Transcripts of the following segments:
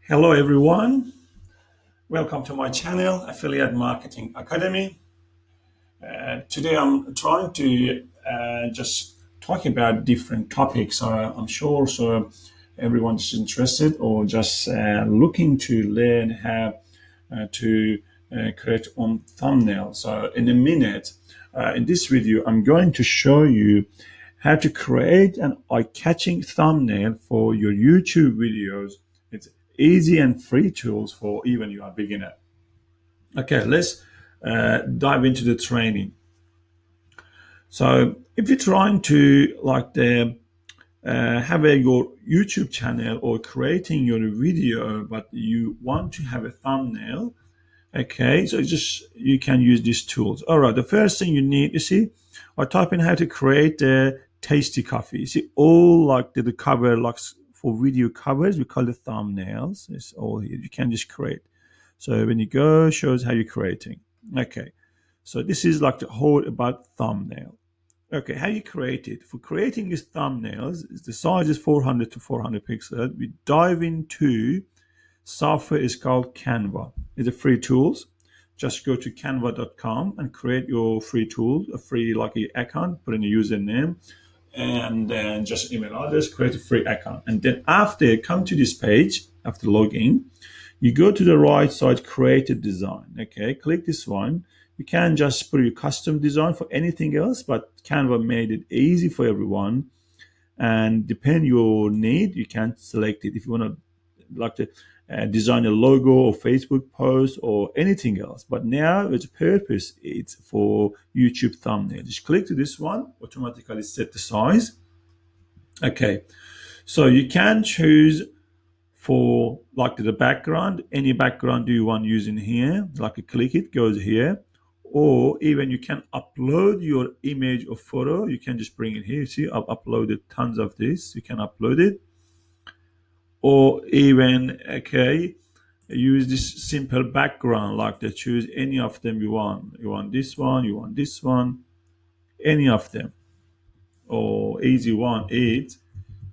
Hello, everyone. Welcome to my channel, Affiliate Marketing Academy. Today, I'm trying to just talk about different topics. I'm sure everyone's interested or just looking to learn how to create on thumbnail. So, in a minute, in this video, I'm going to show you how to create an eye-catching thumbnail for your YouTube videos. It's easy and free tools for even you are beginner. Okay, let's dive into the training. So if you're trying to have your YouTube channel or creating your video, but you want to have a thumbnail, okay, so just you can use these tools. All right, the first thing you need, you see, I type in how to create a tasty coffee. You see, all like the cover, like for video covers, we call it thumbnails. It's all here. You can just create. So when you go, shows how you're creating. Okay, so this is like the whole about thumbnail. Okay, how you create it? For creating these thumbnails, the size is 400 to 400 pixels. We dive into software is called Canva. It's a free tools. Just go to canva.com and create your free tool, a free like account, put in a username, and then just email address, create a free account. And then after come to this page, after login, you go to the right side, create a design. Okay, click this one. You can just put your custom design for anything else, but Canva made it easy for everyone. And depend your need, you can select it if you want to like to design a logo or Facebook post or anything else. But now its purpose it's for YouTube thumbnail. Just click to this one, automatically set the size. Okay, so you can choose for like the background, any background do you want using here, like you click it, goes here. Or even you can upload your image or photo. You can just bring it here. See, I've uploaded tons of this. You can upload it. Or even, okay, use this simple background, like to choose any of them you want. You want this one, you want this one, any of them. Or easy one is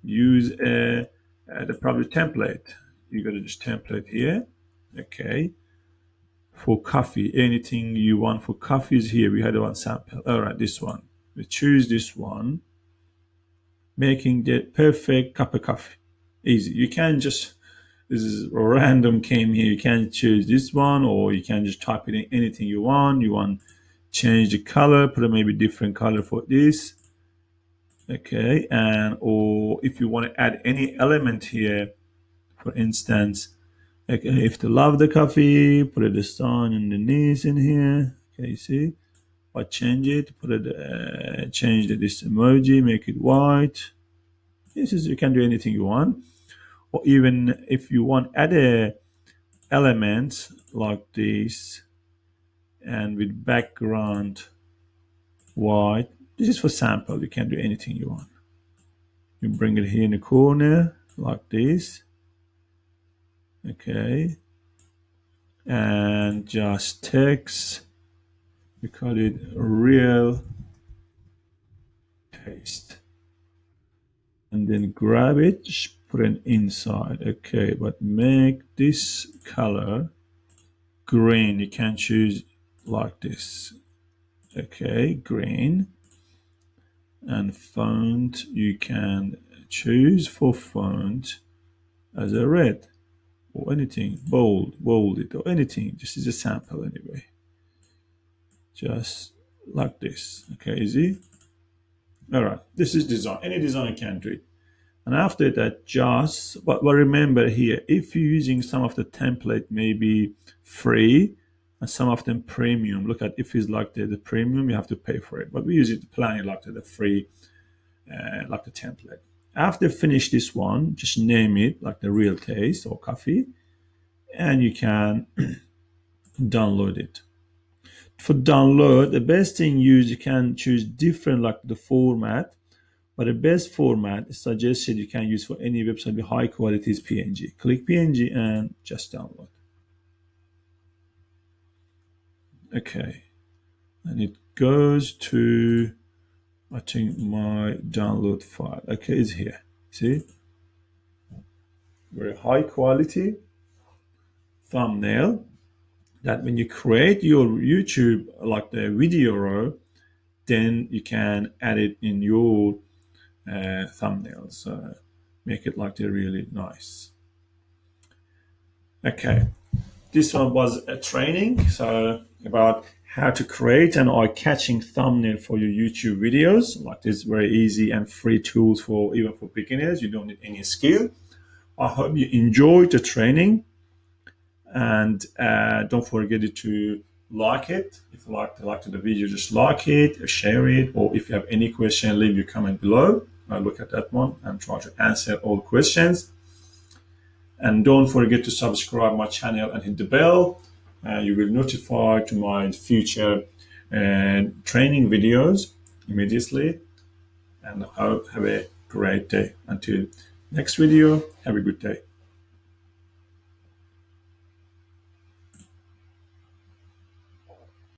use the probably template. You got to just template here. Okay. For coffee, anything you want for coffee is here. We had one sample. All right, this one. We choose this one, making the perfect cup of coffee. Easy. You can just, this is random came here. You can choose this one, or you can just type in anything you want. You want change the color, put a maybe different color for this. Okay, and or if you want to add any element here, for instance, okay, if you love the coffee, put a sign underneath in here. Okay, you see, I change it, put it, change this emoji, make it white. This is, you can do anything you want. Or even if you want add a element like this and with background white, this is for sample. You can do anything you want. You bring it here in the corner like this. Okay, and just text, we call it real taste, and then grab it, put it inside. Okay, but make this color green. You can choose like this. Okay, green. And font, you can choose for font as a red or anything, bold it or anything. This is a sample anyway. Just like this. Okay, easy. All right, this is design. Any designer can do it. And after that, but remember here, if you're using some of the template, maybe free, and some of them premium. Look at if it's like the premium, you have to pay for it. But we use it planning like the free, like the template. After finish this one, just name it like the real taste or coffee, and you can download it. For download, the best thing you can choose different like the format, but the best format suggested you can use for any website with high quality is PNG. Click PNG and just download. Okay, and it goes to, I think my download file. Okay, it's here. See, very high quality. thumbnail that when you create your YouTube, like the video row, then you can add it in your thumbnails. Make it like they're really nice. Okay, this one was a training, so about how to create an eye-catching thumbnail for your YouTube videos. Like this, very easy and free tools for even for beginners. You don't need any skill. I hope you enjoyed the training, and don't forget to like it. If you like the video, just like it, or share it, or if you have any question, leave your comment below. I'll look at that one and try to answer all questions. And don't forget to subscribe my channel and hit the bell. You will notify to my future training videos immediately. And I hope have a great day. Until next video, have a good day.